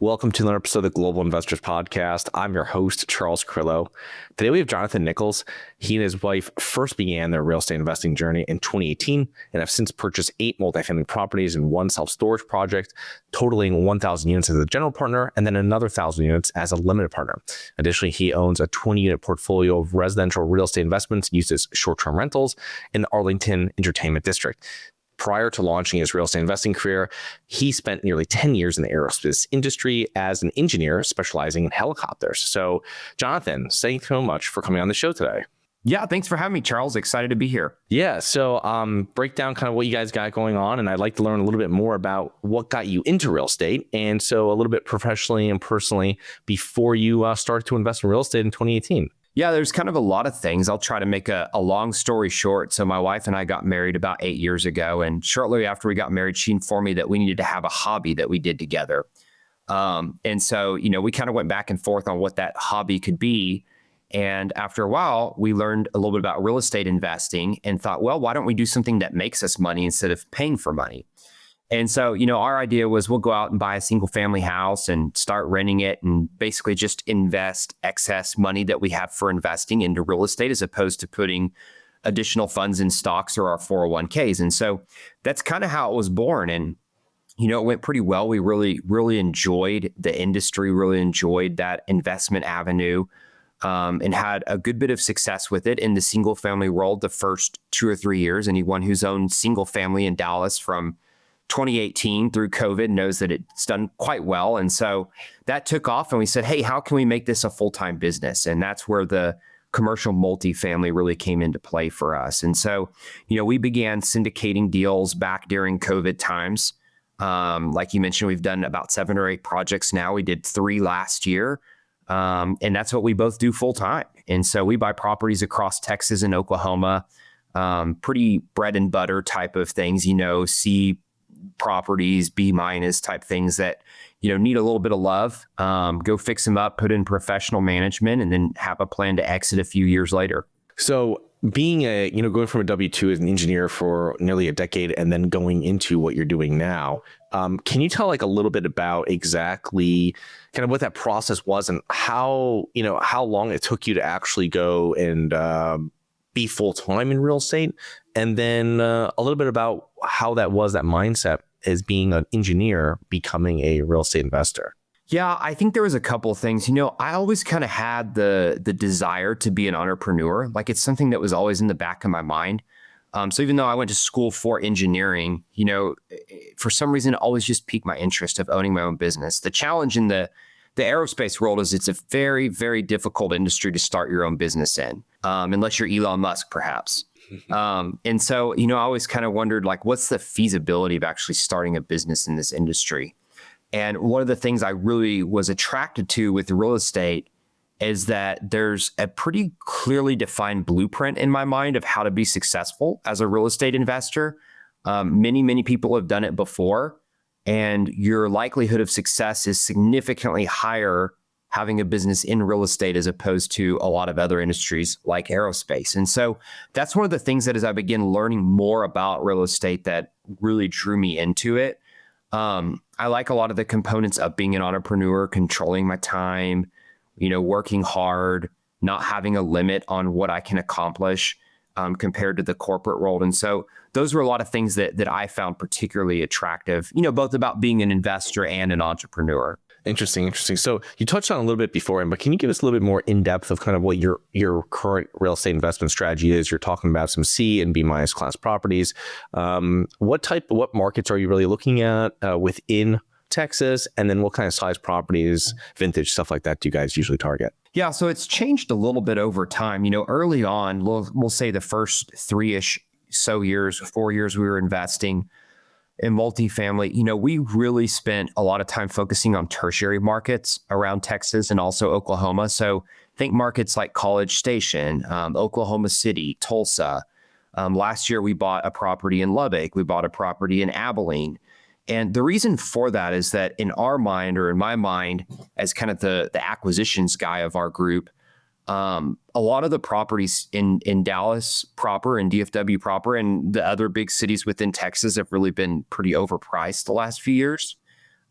Welcome to another episode of the Global Investors Podcast. I'm your host, Charles Carillo. Today we have Jonathan Nichols. He and his wife first began their real estate investing journey in 2018 and have since purchased 8 multifamily properties and 1 self-storage project, totaling 1,000 units as a general partner and then another 1,000 units as a limited partner. Additionally, he owns a 20-unit portfolio of residential real estate investments used as short-term rentals in the Arlington Entertainment District. Prior to launching his real estate investing career, he spent nearly 10 years in the aerospace industry as an engineer specializing in helicopters. So, Jonathan, thank you so much for coming on the show today. Yeah, thanks for having me, Charles. Excited to be here. Yeah, so break down kind of what you guys got going on, and I'd like to learn a little bit more about what got you into real estate, and so a little bit professionally and personally before you started to invest in real estate in 2018. Yeah, there's kind of a lot of things. I'll try to make a long story short. So my wife and I got married about 8 years ago. And shortly after we got married, she informed me that we needed to have a hobby that we did together. And so, we kind of went back and forth on what that hobby could be. And after a while, we learned a little bit about real estate investing and thought, well, why don't we do something that makes us money instead of paying for money? And so, our idea was we'll go out and buy a single family house and start renting it and basically just invest excess money that we have for investing into real estate as opposed to putting additional funds in stocks or our 401ks. And so that's kind of how it was born. And, it went pretty well. We really enjoyed the industry, really enjoyed that investment avenue, and had a good bit of success with it in the single family world the first 2 or 3 years. Anyone who's owned single family in Dallas from 2018 through COVID knows that it's done quite well. And so that took off and we said, hey, how can we make this a full-time business? And that's where the commercial multifamily really came into play for us. And so, we began syndicating deals back during COVID times. Like you mentioned, we've done about 7 or 8 projects now. We did 3 last year. And that's what we both do full-time. And so we buy properties across Texas and Oklahoma, pretty bread and butter type of things, C properties, B- type things that, need a little bit of love, go fix them up, put in professional management, and then have a plan to exit a few years later. So being going from a W-2 as an engineer for nearly a decade and then going into what you're doing now, can you tell a little bit about exactly kind of what that process was and how long it took you to actually go and be full-time in real estate? And then a little bit about how that mindset as being an engineer becoming a real estate investor. Yeah, I think there was a couple of things. I always kind of had the desire to be an entrepreneur. It's something that was always in the back of my mind. So even though I went to school for engineering, for some reason, it always just piqued my interest of owning my own business. The challenge in the aerospace world is it's a very, very difficult industry to start your own business in, unless you're Elon Musk, perhaps. And so, I always kind of wondered, what's the feasibility of actually starting a business in this industry? And one of the things I really was attracted to with real estate is that there's a pretty clearly defined blueprint in my mind of how to be successful as a real estate investor. Many people have done it before, and your likelihood of success is significantly higher having a business in real estate as opposed to a lot of other industries like aerospace. And so that's one of the things that as I began learning more about real estate that really drew me into it. I like a lot of the components of being an entrepreneur, controlling my time, working hard, not having a limit on what I can accomplish compared to the corporate world. And so those were a lot of things that I found particularly attractive, both about being an investor and an entrepreneur. Interesting. So you touched on a little bit before, but can you give us a little bit more in depth of kind of what your current real estate investment strategy is? You're talking about some C and B- class properties. What markets are you really looking at within Texas? And then what kind of size properties, vintage, stuff like that do you guys usually target? Yeah, so it's changed a little bit over time. Early on, we'll say the first 3-ish so years, 4 years we were investing in multifamily, we really spent a lot of time focusing on tertiary markets around Texas and also Oklahoma. So think markets like College Station, Oklahoma City, Tulsa. Last year, we bought a property in Lubbock. We bought a property in Abilene. And the reason for that is that in our mind, or in my mind, as kind of the acquisitions guy of our group, a lot of the properties in Dallas proper and DFW proper and the other big cities within Texas have really been pretty overpriced the last few years.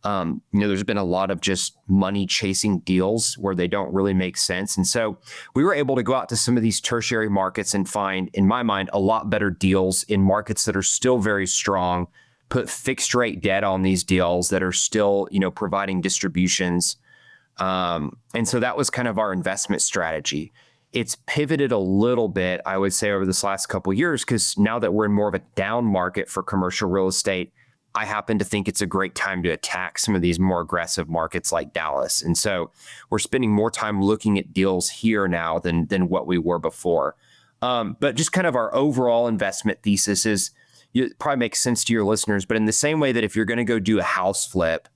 There's been a lot of just money chasing deals where they don't really make sense. And so we were able to go out to some of these tertiary markets and find, in my mind, a lot better deals in markets that are still very strong, put fixed rate debt on these deals that are still, providing distributions. And so that was kind of our investment strategy. It's pivoted a little bit, I would say, over this last couple of years, because now that we're in more of a down market for commercial real estate, I happen to think it's a great time to attack some of these more aggressive markets like Dallas. And so we're spending more time looking at deals here now than what we were before. But just kind of our overall investment thesis is, it probably makes sense to your listeners, but in the same way that if you're going to go do a house flip,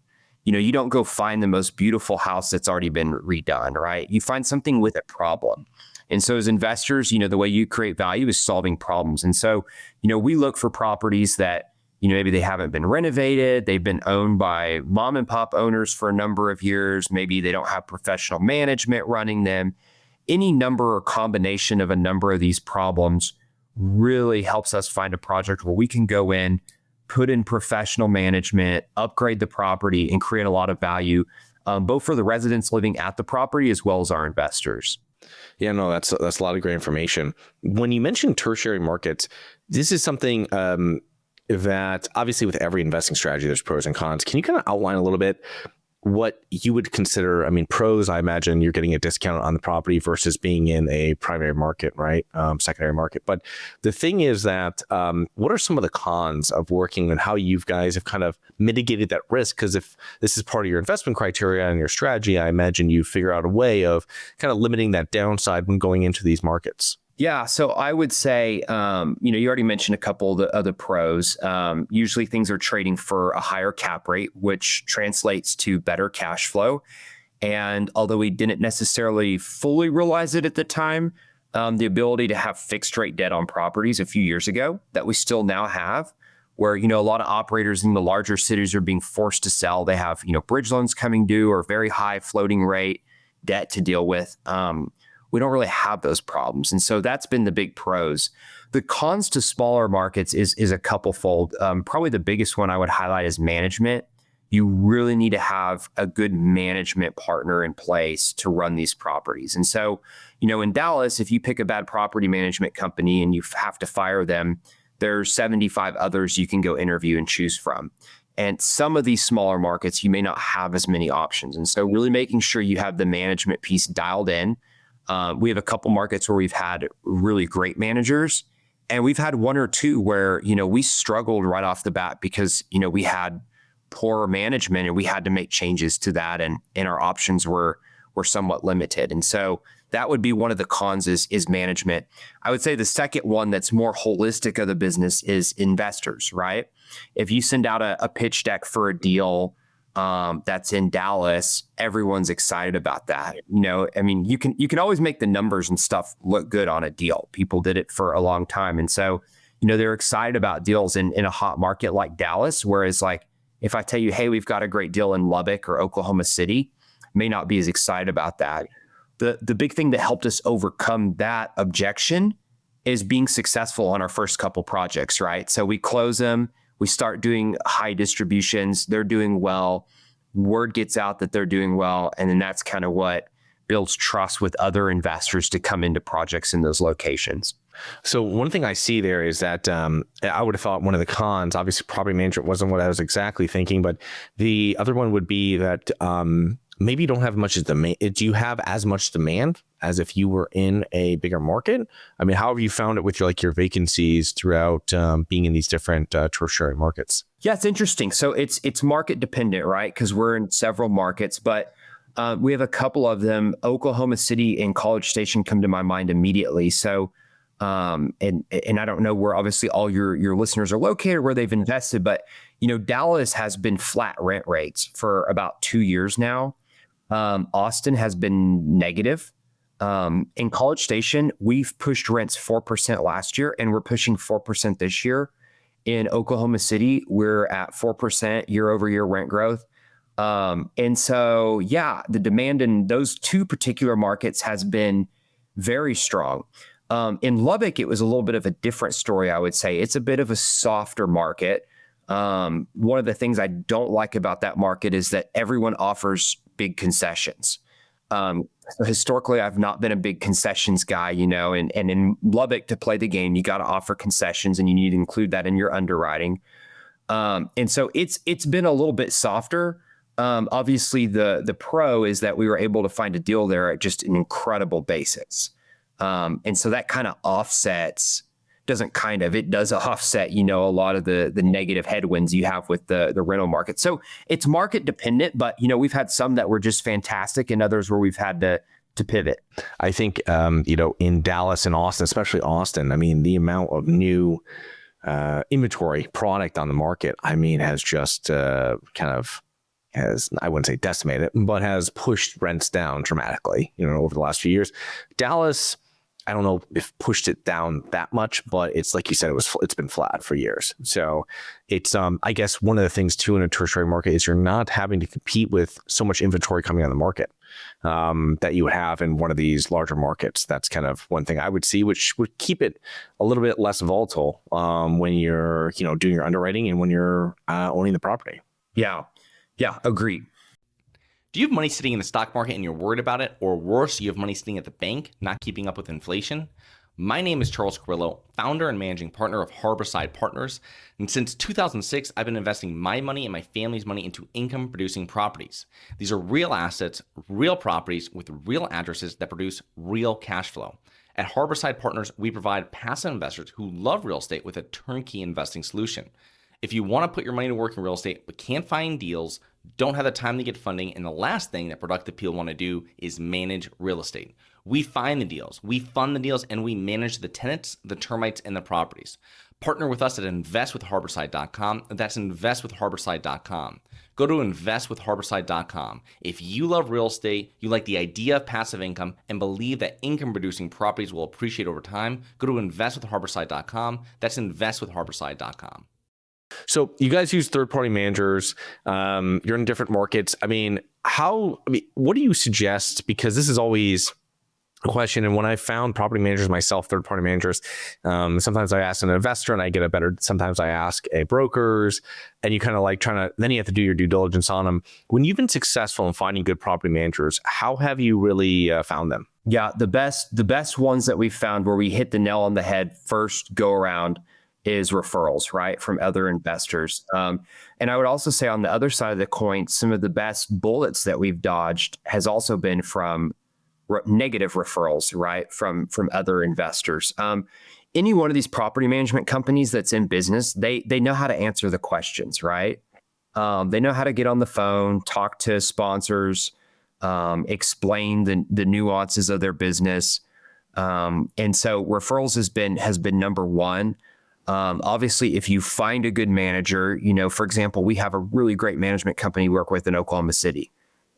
you don't go find the most beautiful house that's already been redone, right? You find something with a problem. And so as investors, the way you create value is solving problems. And so, we look for properties that, maybe they haven't been renovated. They've been owned by mom and pop owners for a number of years. Maybe they don't have professional management running them. Any number or combination of a number of these problems really helps us find a project where we can go in, put in professional management, upgrade the property, and create a lot of value, both for the residents living at the property as well as our investors. Yeah, no, that's a lot of great information. When you mentioned tertiary markets, this is something that obviously with every investing strategy, there's pros and cons. Can you kind of outline a little bit what you would consider? I mean, pros, I imagine you're getting a discount on the property versus being in a primary market, right? Secondary market. But the thing is that what are some of the cons of working and how you guys have kind of mitigated that risk? Because if this is part of your investment criteria and your strategy, I imagine you figure out a way of kind of limiting that downside when going into these markets. Yeah, so I would say, you already mentioned a couple of the other pros. Usually things are trading for a higher cap rate, which translates to better cash flow. And although we didn't necessarily fully realize it at the time, the ability to have fixed rate debt on properties a few years ago that we still now have, where, a lot of operators in the larger cities are being forced to sell. They have, bridge loans coming due or very high floating rate debt to deal with. We don't really have those problems. And so that's been the big pros. The cons to smaller markets is a couple fold. Probably the biggest one I would highlight is management. You really need to have a good management partner in place to run these properties. And so, in Dallas, if you pick a bad property management company and you have to fire them, there's 75 others you can go interview and choose from. And some of these smaller markets, you may not have as many options. And so really making sure you have the management piece dialed in. We have a couple markets where we've had really great managers, and we've had one or two where, we struggled right off the bat because, we had poor management and we had to make changes to that. And our options were somewhat limited. And so that would be one of the cons is management. I would say the second one that's more holistic of the business is investors, right? If you send out a pitch deck for a deal, that's in Dallas, everyone's excited about that. You can always make the numbers and stuff look good on a deal. People did it for a long time. And so, they're excited about deals in a hot market like Dallas. Whereas like, if I tell you, hey, we've got a great deal in Lubbock or Oklahoma City, may not be as excited about that. The big thing that helped us overcome that objection is being successful on our first couple projects, right? So we close them. We start doing high distributions. They're doing well. Word gets out that they're doing well. And then that's kind of what builds trust with other investors to come into projects in those locations. So one thing I see there is that I would have thought one of the cons, obviously property management wasn't what I was exactly thinking, but the other one would be that maybe you don't have much as demand. Do you have as much demand as if you were in a bigger market? I mean, how have you found it with your vacancies throughout being in these different tertiary markets? Yeah, it's interesting. So it's market dependent, right? Because we're in several markets, but we have a couple of them. Oklahoma City and College Station come to my mind immediately. So, and I don't know where obviously all your listeners are located, where they've invested, but Dallas has been flat rent rates for about 2 years now. Austin has been negative. In College Station, we've pushed rents 4% last year, and we're pushing 4% this year. In Oklahoma City, we're at 4% year over year rent growth. And so, yeah, the demand in those two particular markets has been very strong. In Lubbock, it was a little bit of a different story, I would say. It's a bit of a softer market. One of the things I don't like about that market is that everyone offers big concessions. So historically, I've not been a big concessions guy, and in Lubbock, to play the game, you got to offer concessions and you need to include that in your underwriting. And so it's been a little bit softer. Obviously, the pro is that we were able to find a deal there at just an incredible basis. And so that kind of offsets, it does offset, a lot of the negative headwinds you have with the rental market. So it's market dependent, but, we've had some that were just fantastic and others where we've had to pivot. I think, in Dallas and Austin, especially Austin, I mean, the amount of new inventory product on the market, I mean, has just I wouldn't say decimated, but has pushed rents down dramatically, over the last few years. Dallas, I don't know if pushed it down that much, but it's like you said, it's been flat for years. So it's, I guess one of the things too in a tertiary market is you're not having to compete with so much inventory coming on the market that you would have in one of these larger markets. That's kind of one thing I would see, which would keep it a little bit less volatile when you're, doing your underwriting and when you're owning the property. Yeah, agreed. Do you have money sitting in the stock market and you're worried about it? Or worse, you have money sitting at the bank, not keeping up with inflation? My name is Charles Carillo, founder and managing partner of Harborside Partners. And since 2006, I've been investing my money and my family's money into income-producing properties. These are real assets, real properties with real addresses that produce real cash flow. At Harborside Partners, we provide passive investors who love real estate with a turnkey investing solution. If you want to put your money to work in real estate but can't find deals, don't have the time to get funding, and the last thing that productive people want to do is manage real estate. We find the deals, we fund the deals, and we manage the tenants, the termites, and the properties. Partner with us at investwithharborside.com. That's investwithharborside.com. Go to investwithharborside.com. If you love real estate, you like the idea of passive income, and believe that income-producing properties will appreciate over time, go to investwithharborside.com. That's investwithharborside.com. So you guys use third-party managers. You're in different markets. What do you suggest? Because this is always a question. And when I found property managers myself, third-party managers, sometimes I ask an investor and I get sometimes I ask a brokers, and you kind of then you have to do your due diligence on them. When you've been successful in finding good property managers, how have you really found them? Yeah, the best ones that we've found where we hit the nail on the head first go around is referrals, right, from other investors. And I would also say on the other side of the coin, some of the best bullets that we've dodged has also been from negative referrals, right, from other investors. Any one of these property management companies that's in business, they know how to answer the questions, right? They know how to get on the phone, talk to sponsors, explain the nuances of their business. And so referrals has been number one. Obviously, if you find a good manager, for example, we have a really great management company we work with in Oklahoma City.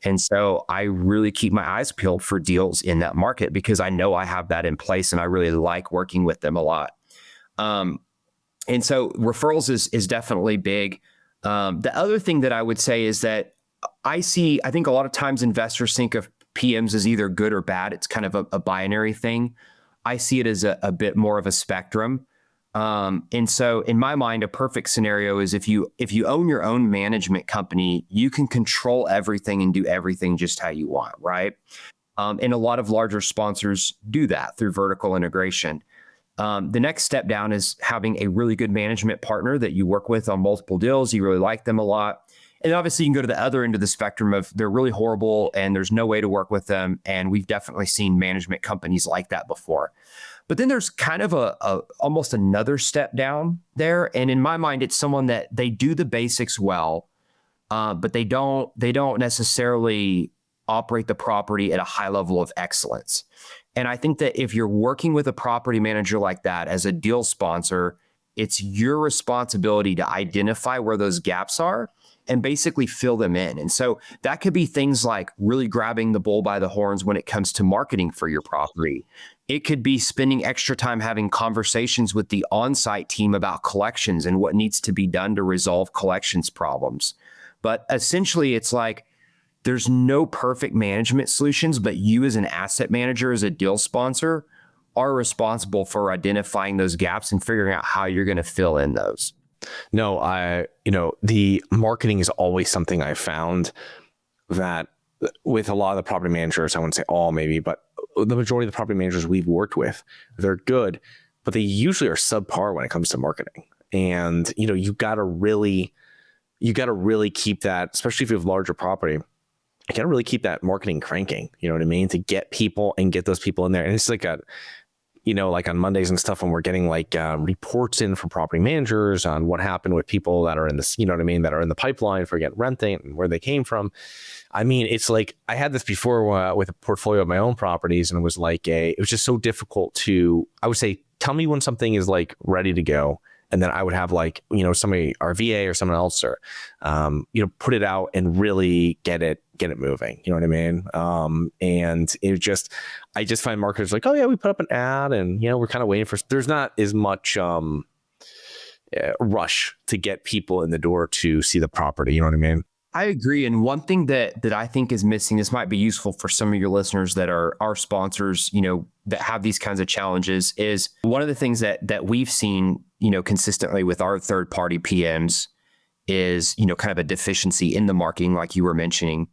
And so I really keep my eyes peeled for deals in that market because I know I have that in place and I really like working with them a lot. And so referrals is definitely big. The other thing that I would say is that I think a lot of times investors think of PMs as either good or bad. It's kind of a binary thing. I see it as a bit more of a spectrum. And so in my mind, a perfect scenario is if you own your own management company, you can control everything and do everything just how you want, right? And a lot of larger sponsors do that through vertical integration. The next step down is having a really good management partner that you work with on multiple deals. You really like them a lot. And obviously you can go to the other end of the spectrum of they're really horrible and there's no way to work with them. And we've definitely seen management companies like that before. But then there's kind of almost another step down there. And in my mind, it's someone that they do the basics well, but they don't necessarily operate the property at a high level of excellence. And I think that if you're working with a property manager like that as a deal sponsor, it's your responsibility to identify where those gaps are and basically fill them in. And so that could be things like really grabbing the bull by the horns when it comes to marketing for your property. It could be spending extra time having conversations with the on-site team about collections and what needs to be done to resolve collections problems. But essentially, it's like there's no perfect management solutions, but you as an asset manager, as a deal sponsor, are responsible for identifying those gaps and figuring out how you're going to fill in those. No, the marketing is always something I found that with a lot of the property managers, I wouldn't say all maybe, but the majority of the property managers we've worked with, they're good, but they usually are subpar when it comes to marketing. And, you got to really keep that, especially if you have larger property, you got to really keep that marketing cranking, you know what I mean? To get people and get those people in there. And it's like like on Mondays and stuff when we're getting reports in from property managers on what happened with people that are in this, that are in the pipeline for getting renting and where they came from. I mean, it's like I had this before with a portfolio of my own properties, and it was it was just so difficult I would say, tell me when something is ready to go. And then I would have somebody, our VA or someone else, or, put it out and really get it moving. You know what I mean? And I just find marketers oh yeah, we put up an ad and, we're kind of waiting there's not as much, rush to get people in the door to see the property. You know what I mean? I agree. And one thing that I think is missing, this might be useful for some of your listeners that are our sponsors, that have these kinds of challenges, is one of the things that we've seen, consistently with our third party PMs is, kind of a deficiency in the marketing, like you were mentioning.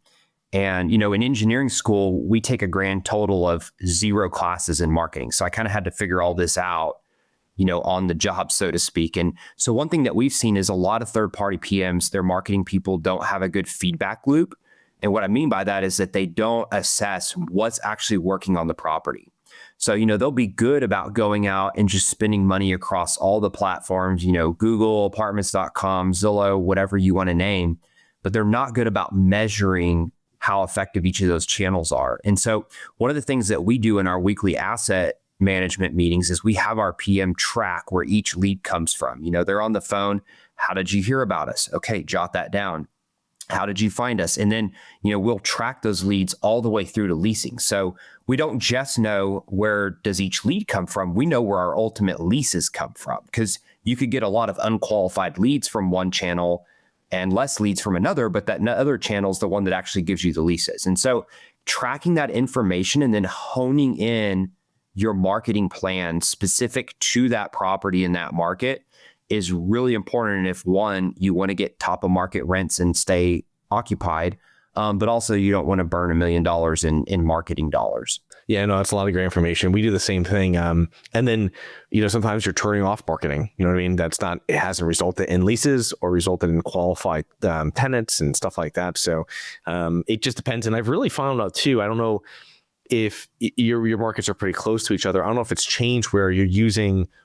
And, in engineering school, we take a grand total of 0 classes in marketing. So I kind of had to figure all this out, on the job, so to speak. And so one thing that we've seen is a lot of third-party PMs, their marketing people don't have a good feedback loop. And what I mean by that is that they don't assess what's actually working on the property. So, they'll be good about going out and just spending money across all the platforms, Google, apartments.com, Zillow, whatever you want to name, but they're not good about measuring how effective each of those channels are. And so one of the things that we do in our weekly asset management meetings is we have our PM track where each lead comes from. They're on the phone. How did you hear about us? Okay, jot that down. How did you find us? And then, we'll track those leads all the way through to leasing. So we don't just know where does each lead come from. We know where our ultimate leases come from, because you could get a lot of unqualified leads from one channel and less leads from another, but that other channel is the one that actually gives you the leases. And so tracking that information and then honing in your marketing plan specific to that property in that market is really important. And if one, you want to get top of market rents and stay occupied, but also you don't want to burn $1 million in marketing dollars. Yeah, no, that's a lot of great information. We do the same thing. And then, sometimes you're turning off marketing, you know what I mean? It hasn't resulted in leases or resulted in qualified tenants and stuff like that. So it just depends. And I've really found out too, I don't know if your markets are pretty close to each other. I don't know if it's changed where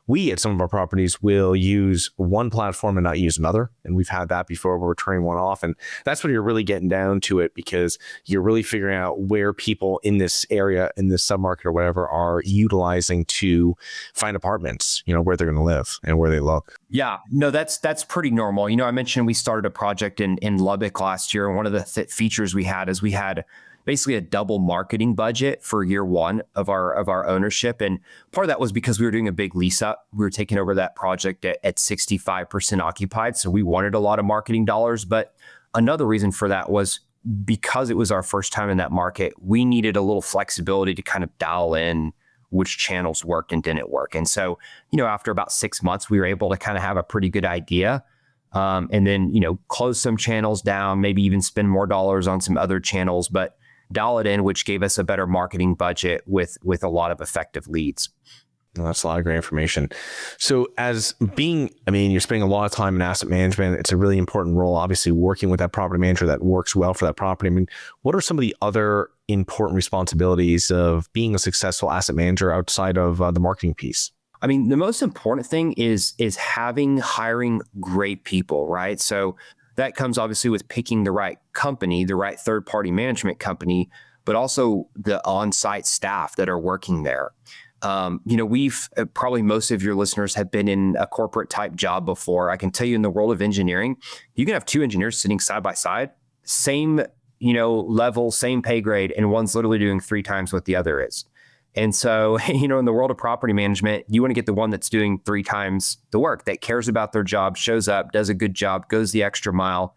we at some of our properties will use one platform and not use another. And we've had that before where we're turning one off. And that's when you're really getting down to it, because you're really figuring out where people in this area, in this submarket or whatever, are utilizing to find apartments, where they're going to live and where they look. Yeah, no, that's pretty normal. I mentioned we started a project in Lubbock last year. And one of the features we had is we had basically a double marketing budget for year one of our ownership. And part of that was because we were doing a big lease up. We were taking over that project at 65% occupied. So we wanted a lot of marketing dollars. But another reason for that was because it was our first time in that market, we needed a little flexibility to kind of dial in which channels worked and didn't work. And so, after about 6 months, we were able to kind of have a pretty good idea. And then, close some channels down, maybe even spend more dollars on some other channels, but dial it in, which gave us a better marketing budget with a lot of effective leads. Well, that's a lot of great information. So you're spending a lot of time in asset management. It's a really important role, obviously working with that property manager that works well for that property. What are some of the other important responsibilities of being a successful asset manager outside of the marketing piece? The most important thing is hiring great people, right? So that comes obviously with picking the right company, the right third-party management company, but also the on-site staff that are working there. We've probably most of your listeners have been in a corporate type job before. I can tell you in the world of engineering, you can have 2 engineers sitting side by side, same, level, same pay grade, and one's literally doing 3 times what the other is. And so, in the world of property management, you want to get the one that's doing 3 times the work, that cares about their job, shows up, does a good job, goes the extra mile,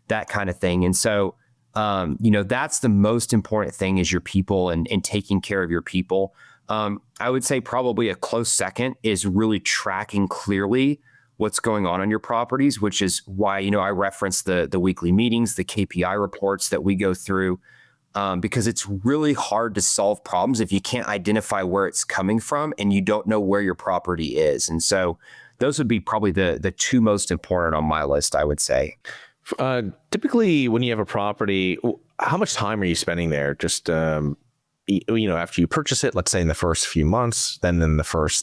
that kind of thing. And so, that's the most important thing, is your people and taking care of your people. I would say probably a close second is really tracking clearly what's going on your properties, which is why, I reference the weekly meetings, the KPI reports that we go through, because it's really hard to solve problems if you can't identify where it's coming from and you don't know where your property is. And so those would be probably the two most important on my list, I would say. Typically, when you have a property, how much time are you spending there? Just after you purchase it, let's say in the first few months, then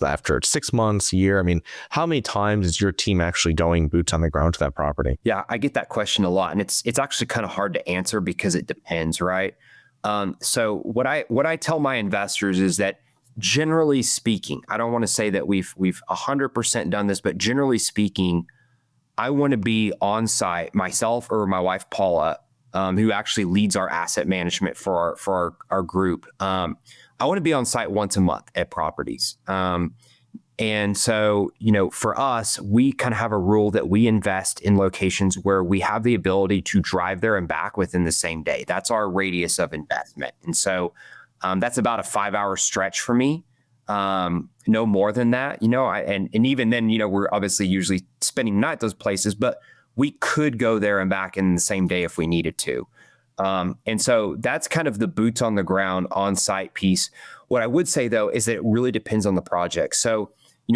after 6 months, a year. I mean, how many times is your team actually going boots on the ground to that property? Yeah, I get that question a lot, and it's actually kind of hard to answer because it depends, right? So what I tell my investors is that, generally speaking, I don't want to say that we've 100% done this, but generally speaking, I want to be on site, myself or my wife Paula, who actually leads our asset management for our group. I want to be on site once a month at properties. And so, for us, we kind of have a rule that we invest in locations where we have the ability to drive there and back within the same day. That's our radius of investment. And so that's about a 5-hour stretch for me. No more than that, and even then, we're obviously usually spending night at those places, but we could go there and back in the same day if we needed to. And so that's kind of the boots on the ground on-site piece. What I would say, though, is that it really depends on the project. So,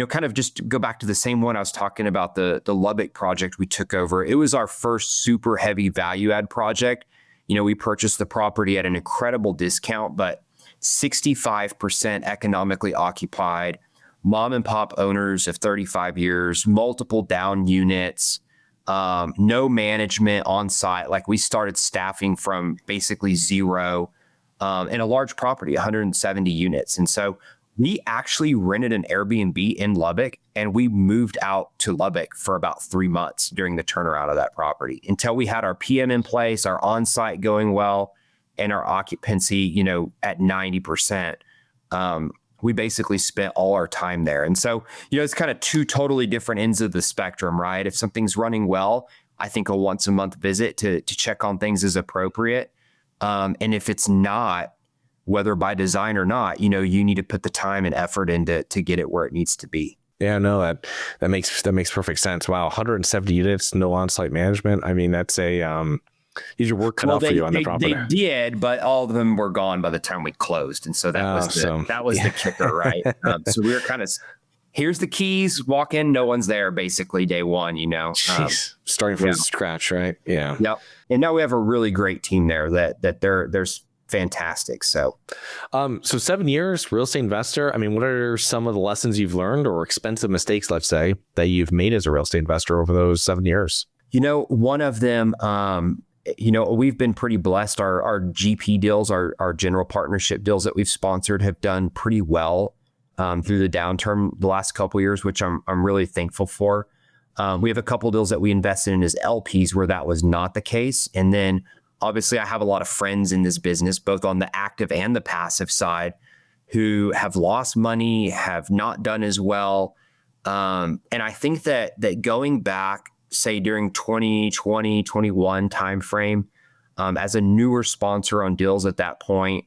kind of just to go back to the same one I was talking about, the Lubbock project we took over. It was our first super heavy value add project. We purchased the property at an incredible discount, but 65% economically occupied, mom and pop owners of 35 years, multiple down units, no management on site. Like, we started staffing from basically zero, in a large property, 170 units. And so we actually rented an Airbnb in Lubbock, and we moved out to Lubbock for about 3 months during the turnaround of that property until we had our PM in place, our on-site going well, and our occupancy, at 90%. We basically spent all our time there. And so, it's kind of two totally different ends of the spectrum, right? If something's running well, I think a once a month visit to check on things is appropriate. And if it's not, whether by design or not, you need to put the time and effort into to get it where it needs to be. Yeah, no, that makes perfect sense. Wow, 170 units, no on-site management. I mean, that's these are work cut out for you on the property. They did, but all of them were gone by the time we closed, and so that was the kicker, right? So we were kind of, here's the keys, walk in, no one's there, basically day one. Jeez, starting from scratch, right? Yeah. Yep. And now we have a really great team there that they're fantastic. So 7 years, real estate investor. I mean, what are some of the lessons you've learned or expensive mistakes, let's say, that you've made as a real estate investor over those 7 years? One of them, we've been pretty blessed. Our GP deals, our general partnership deals that we've sponsored have done pretty well through the downturn the last couple of years, which I'm really thankful for. We have a couple of deals that we invested in as LPs where that was not the case. And then obviously I have a lot of friends in this business, both on the active and the passive side, who have lost money, have not done as well. And I think that going back, say during 2020, 21 timeframe, as a newer sponsor on deals at that point,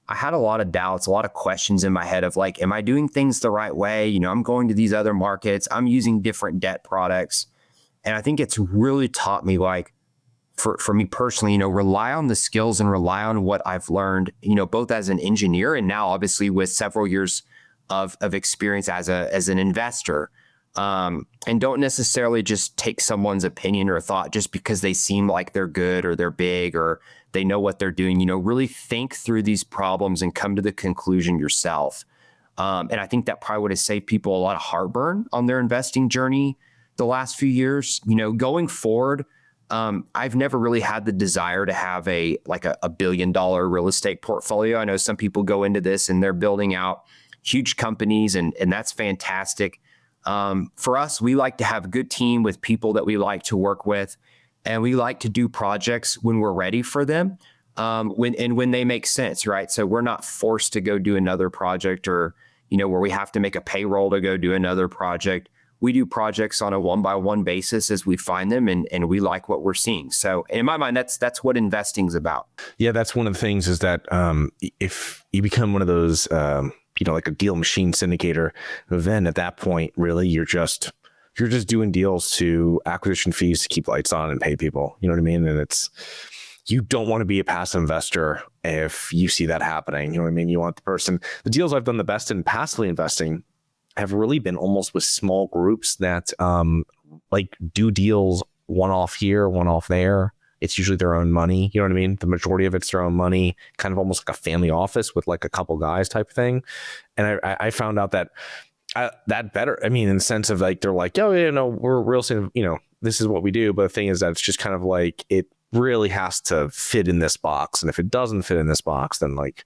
I had a lot of doubts, a lot of questions in my head of like, am I doing things the right way? I'm going to these other markets, I'm using different debt products. And I think it's really taught me, like, for me personally, rely on the skills and rely on what I've learned, both as an engineer and now obviously with several years of experience as an investor. And don't necessarily just take someone's opinion or thought just because they seem like they're good or they're big or they know what they're doing. Really think through these problems and come to the conclusion yourself. And I think that probably would have saved people a lot of heartburn on their investing journey the last few years. Going forward, I've never really had the desire to have a $1 billion real estate portfolio. I know some people go into this and they're building out huge companies, and that's fantastic. For us, we like to have a good team with people that we like to work with, and we like to do projects when we're ready for them, when they make sense, right? So we're not forced to go do another project or, where we have to make a payroll to go do another project. We do projects on a one-by-one basis as we find them, and we like what we're seeing. So in my mind, that's what investing's about. Yeah, that's one of the things is that if you become one of those, like a deal machine syndicator, then at that point, really, you're just you're just doing deals to acquisition fees to keep lights on and pay people. You know what I mean? And you don't want to be a passive investor if you see that happening. You know what I mean? You want the deals I've done the best in passively investing have really been almost with small groups that like do deals one off here, one off there. It's usually their own money. You know what I mean? The majority of it's their own money, kind of almost like a family office with like a couple guys type of thing. And I found out that better. I mean, in the sense of like, they're like, oh, we're real estate, this is what we do. But the thing is that it's just kind of like, it really has to fit in this box. And if it doesn't fit in this box, then like,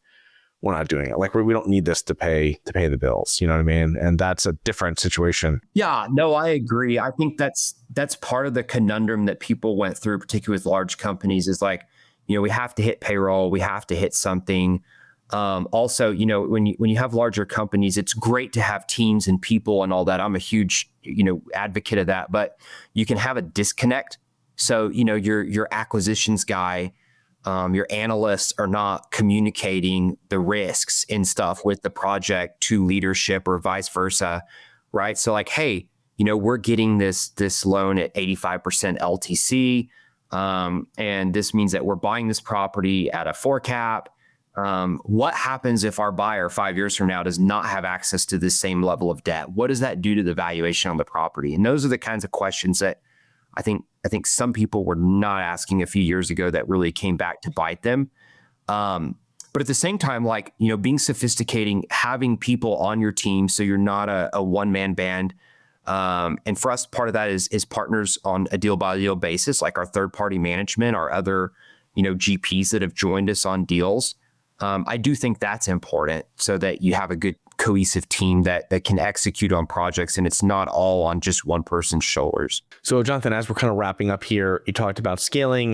we're not doing it. Like we don't need this to pay the bills. You know what I mean? And that's a different situation. Yeah, no, I agree. I think that's part of the conundrum that people went through, particularly with large companies, is like, we have to hit payroll, we have to hit something. Also, when you have larger companies, it's great to have teams and people and all that. I'm a huge, advocate of that, but you can have a disconnect. So, your acquisitions guy, your analysts are not communicating the risks and stuff with the project to leadership or vice versa, right? So like, hey, we're getting this loan at 85% LTC, and this means that we're buying this property at a 4 cap. What happens if our buyer 5 years from now does not have access to the same level of debt? What does that do to the valuation on the property? And those are the kinds of questions that I think some people were not asking a few years ago that really came back to bite them. But at the same time, like, being sophisticating, having people on your team so you're not a one-man band. And for us, part of that is partners on a deal-by-deal basis, like our third-party management, our other, GPs that have joined us on deals. I do think that's important so that you have a good cohesive team that can execute on projects and it's not all on just one person's shoulders. So Jonathan, as we're kind of wrapping up here, you talked about scaling,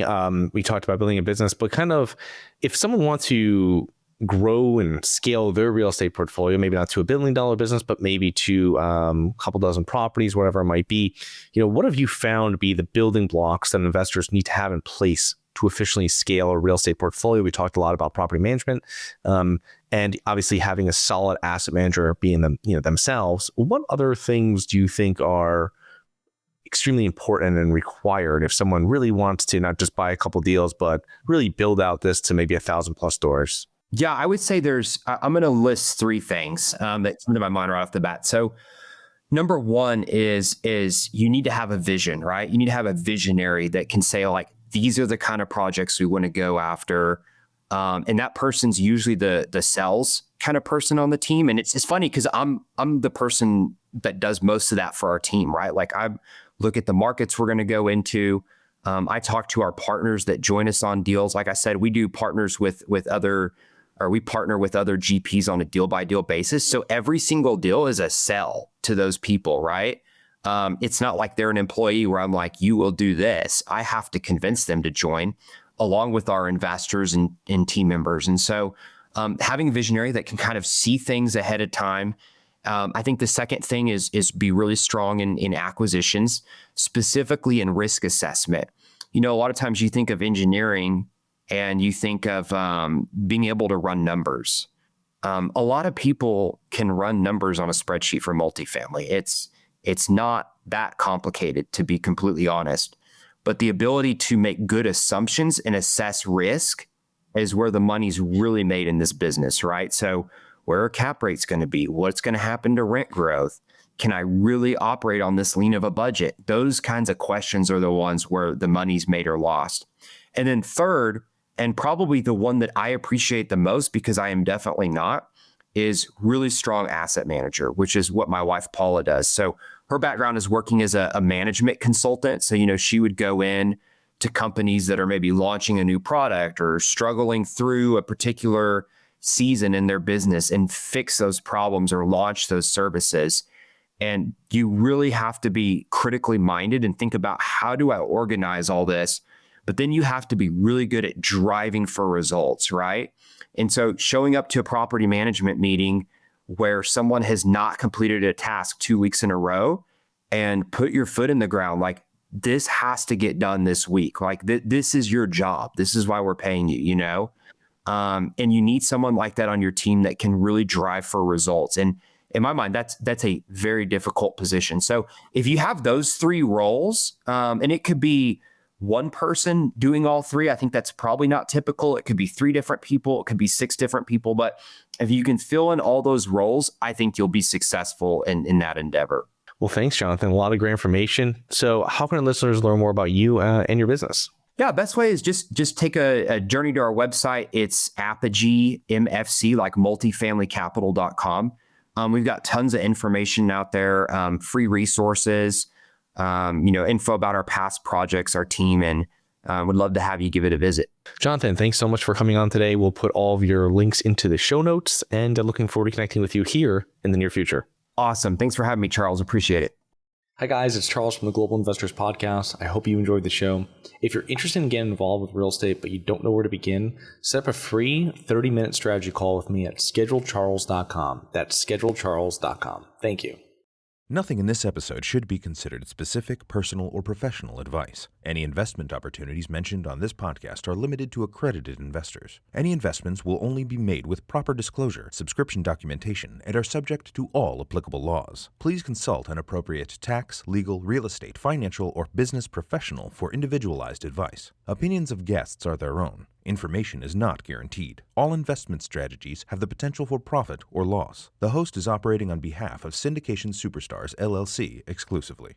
we talked about building a business, but kind of if someone wants to grow and scale their real estate portfolio, maybe not to $1 billion business, but maybe to a couple dozen properties, whatever it might be, what have you found to be the building blocks that investors need to have in place to efficiently scale a real estate portfolio? We talked a lot about property management, and obviously having a solid asset manager being them, themselves. What other things do you think are extremely important and required if someone really wants to not just buy a couple deals, but really build out this to maybe 1,000+ doors? Yeah, I would say I'm going to list 3 things that come to my mind right off the bat. So number one is you need to have a vision, right? You need to have a visionary that can say like, these are the kind of projects we want to go after. And that person's usually the sales kind of person on the team. And it's funny because I'm the person that does most of that for our team, right? Like I look at the markets we're going to go into. I talk to our partners that join us on deals. Like I said, we do partners we partner with other GPs on a deal by deal basis. So every single deal is a sell to those people, right? It's not like they're an employee where I'm like, you will do this. I have to convince them to join along with our investors and team members. And so having a visionary that can kind of see things ahead of time. I think the second thing is be really strong in acquisitions, specifically in risk assessment. A lot of times you think of engineering and you think of being able to run numbers. A lot of people can run numbers on a spreadsheet for multifamily. It's not that complicated, to be completely honest, but the ability to make good assumptions and assess risk is where the money's really made in this business, right? So where are cap rates going to be? What's going to happen to rent growth? Can I really operate on this lean of a budget? Those kinds of questions are the ones where the money's made or lost. And then third, and probably the one that I appreciate the most because I am definitely not, is really strong asset manager, which is what my wife Paula does. So her background is working as a management consultant. So, she would go in to companies that are maybe launching a new product or struggling through a particular season in their business and fix those problems or launch those services. And you really have to be critically minded and think about, how do I organize all this? But then you have to be really good at driving for results, right? And so showing up to a property management meeting where someone has not completed a task 2 weeks in a row and put your foot in the ground, like, this has to get done this week. Like this is your job. This is why we're paying you, and you need someone like that on your team that can really drive for results. And in my mind, that's a very difficult position. So if you have those three roles, and it could be one person doing all three, I think that's probably not typical. It could be 3 different people. It could be 6 different people. But if you can fill in all those roles, I think you'll be successful in that endeavor. Well, thanks, Jonathan. A lot of great information. So how can our listeners learn more about you and your business? Yeah, best way is just take a journey to our website. It's Apogee MFC, like multifamilycapital.com. We've got tons of information out there, free resources, info about our past projects, our team, and would love to have you give it a visit. Jonathan, thanks so much for coming on today. We'll put all of your links into the show notes, and looking forward to connecting with you here in the near future. Awesome. Thanks for having me, Charles. Appreciate it. Hi guys, it's Charles from the Global Investors Podcast. I hope you enjoyed the show. If you're interested in getting involved with real estate, but you don't know where to begin, set up a free 30-minute strategy call with me at schedulecharles.com. That's schedulecharles.com. Thank you. Nothing in this episode should be considered specific, personal, or professional advice. Any investment opportunities mentioned on this podcast are limited to accredited investors. Any investments will only be made with proper disclosure, subscription documentation, and are subject to all applicable laws. Please consult an appropriate tax, legal, real estate, financial, or business professional for individualized advice. Opinions of guests are their own. Information is not guaranteed. All investment strategies have the potential for profit or loss. The host is operating on behalf of Syndications Superstars, LLC exclusively.